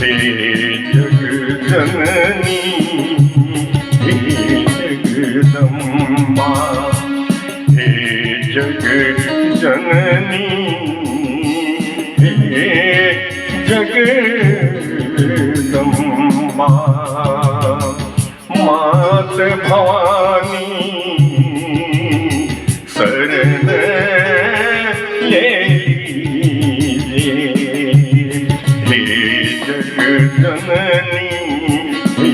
हे जगजननी हे जगदम्बा, हे जगजननी हे जगदम्बा, मात भवानी शरण ले लीजिए। हे जगजननी हे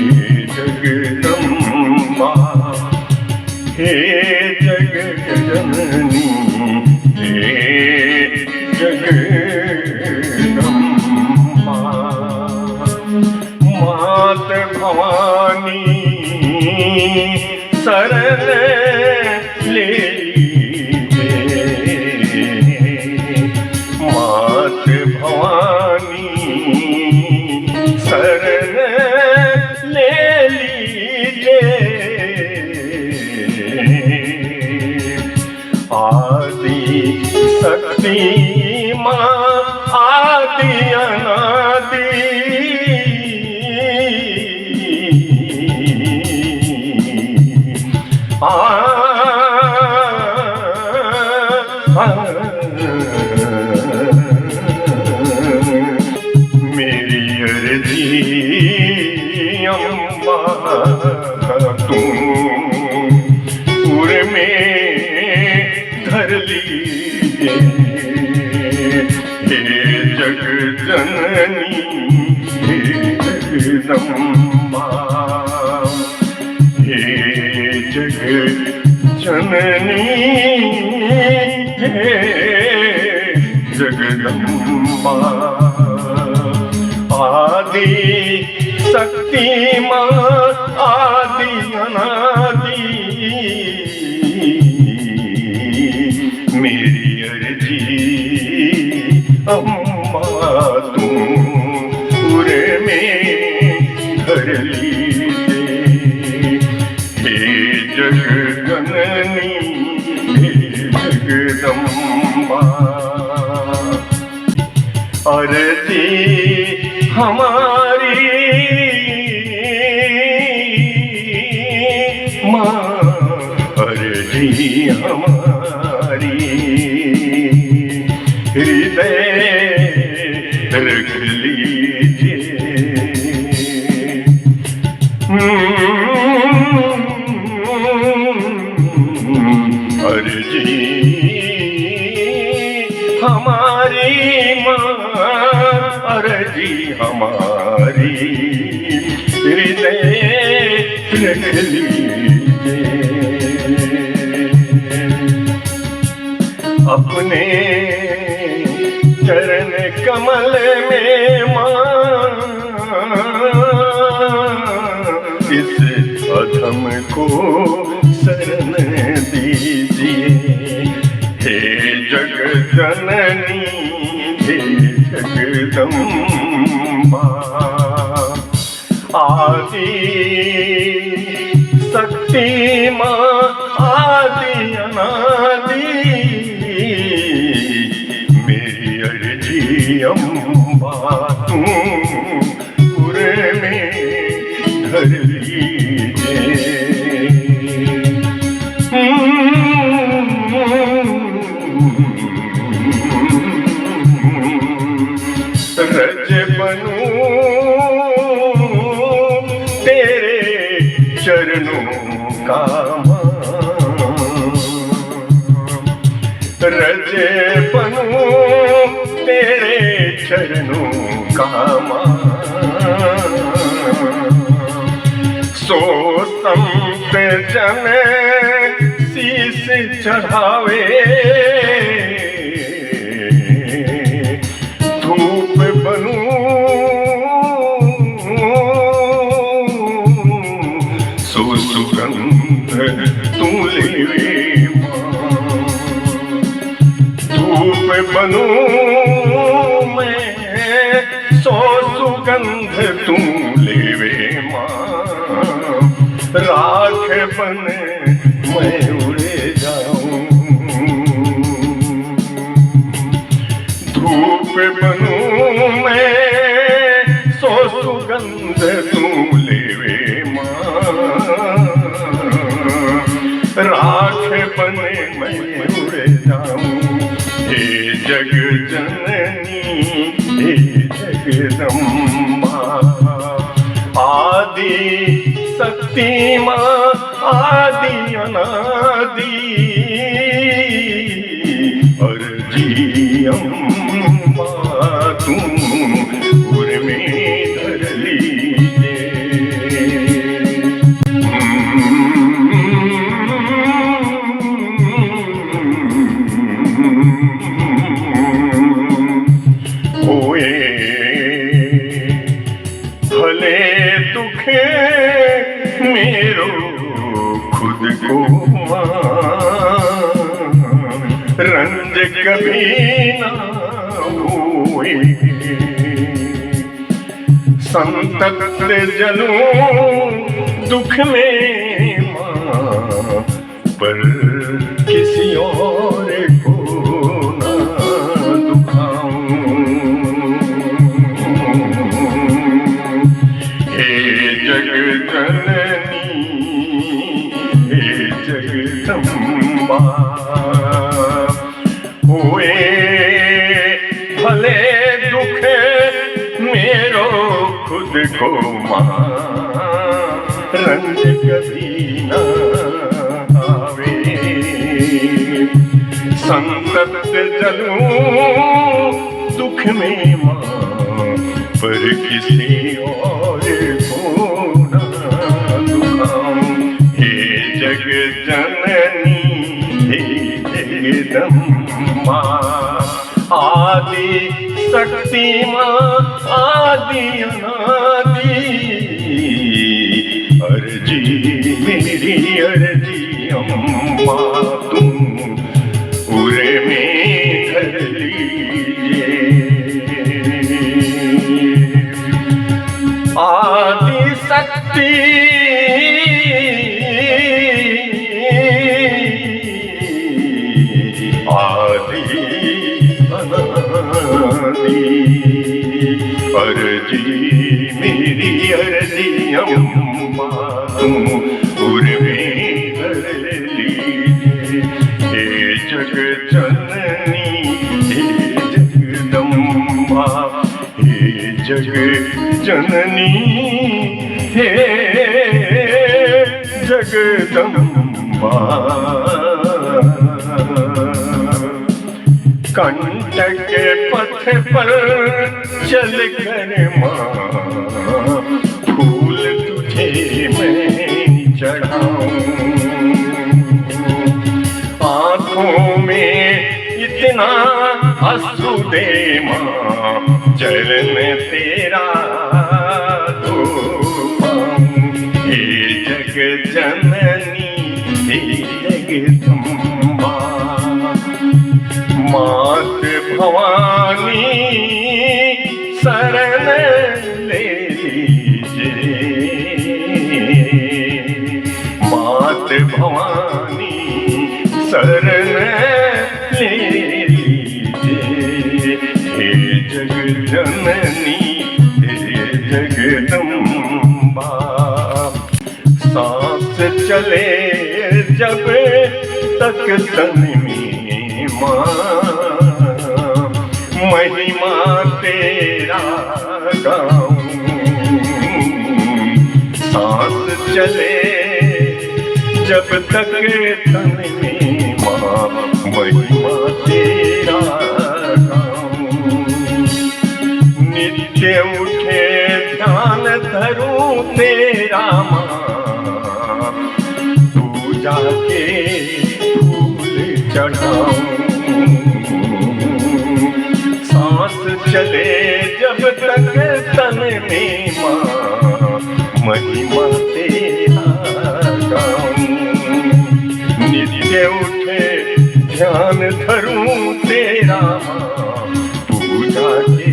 जगदम्बा, हे जगजननी हे जगदम्बा, मात भवानी शरण ले लीजिए। मात भवानी शरण ले लीजिए। आदि शक्ति माँ आदि अनादि, मेरी अर्जी अम्बा तुम उर में धर लीजिए। हे जगजननी हे जगदम्बा, हे जगजननी हे जगदम्बा, आदि शक्ति माँ आदि अनादि, मेरी अर्जी अम्मा तुम पूरे में धर लीजिए। हे जगजननी हे जगदम्बा, अर्जी हमारी माँ, अर्जी हमारी हृदय रख लीजिए। अर्जी हमारी माँ, अर्जी हमारी हृदय रख लीजिए। अपने चरण कमल में माँ इस अधम को शरण दीजिए। हे जगजननी हे जगदम्बा, आदि शक्ति माँ आदि अनादि, मेरी अर्जी अम्बा तुम पूरे में धर लीजिए। रज बनूं तेरे चरणों का मां, रज बनूं तेरे चरणों का मां, सो संत जन शीश चढ़ावे, धूप बनूं सो सुगंध तू लेवे मां, धूप बनूं मैं सो सुगंध तू लेवे मां, राख बन मैं उड़े जाऊं, धूप बनूं मैं सो सुगंध तू लेवे माँ, राख बने मैं उड़ जाऊं। हे जग जननी हे जगदम्बा, आदि शक्ति माँ आदि अनादि, अर्जी अम्बा तुम उर में धर लीजे। होए भले दुखे मेरो खुद को रंज कभी ना हुए, संतप्त जलूं दुख में माँ, पर किसी और को ना दुखाऊं। हे जग जननी हे जगदम्बा, हुए भले दुख मेरो खुद को माँ, रंज कभी ना आवे, संतप्त जलूं दुख में माँ, पर किसी और को ना दुखाऊं। हे जग जननी हे जगदम्बा, आदि शक्ति माँ आदि अनादि, अर्जी मेरी अर्जी अम्बा तुम उरे में धर लीजिए। आदि शक्ति आदि अनादि, अर्जी मेरी अर्जी अम्बा तुम उर में धर लीजिए। हे जग जननी हे जगदम्बा, हे जग जननी हे जगदम्बा, कंटक पथ पर चल कर माँ, फूल तुझे मैं चढ़ाऊं। आँखों में इतना आंसू दे माँ, चरण तेरा धो पाऊं। हे जग जननी हे जगदम्बा, मात भवानी शरण ले लीजिए। मात भवानी शरण ले लीजिए। हे जग जननी हे जगदम्बा, सांस चले जब तक तन में माँ, महिमा तेरा गाऊं। सांस चले जब तक तन में माँ, महिमा तेरा गाऊं। नित्य उठे ध्यान धरूं तेरा माँ, पूजा के फूल चढ़ाऊं। सांस चले जब तक तन में माँ, महिमा तेरा गाऊं। नित्य उठे ध्यान धरूं तेरा माँ, पूजा के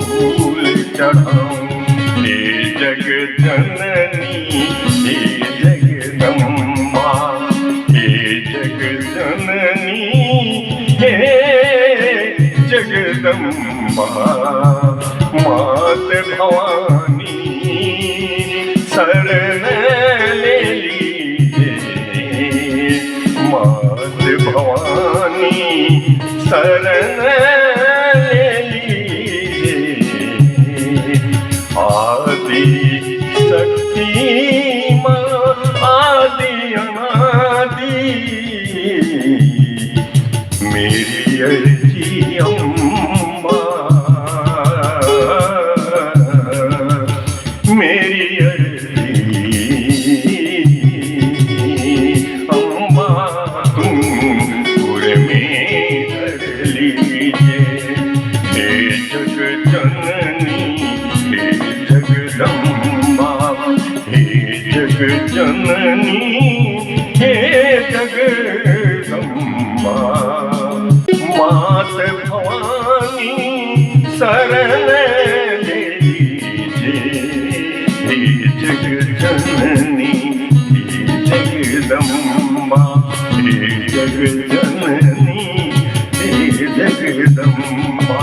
फूल चढ़ाऊं। हे जग जननी हे जगदम्बा, हे जग जननी हे जगदम्बा, मात भवानी शरण ले लीजिए मात भवानी शरण ले लीजिए आदि शक्ति माँ आदि अनादि मेरी अर्जी अम्मा मेरी अर्जी अम्मा तुम पुर में धर लीजिए हे जग जननी हे जगदम्बा हे जग जननी हे जगदम्बा मात भवानी शरण ले लीजिए हे जग जननी हे जगदम्बा हे जग जननी हे जगदम्बा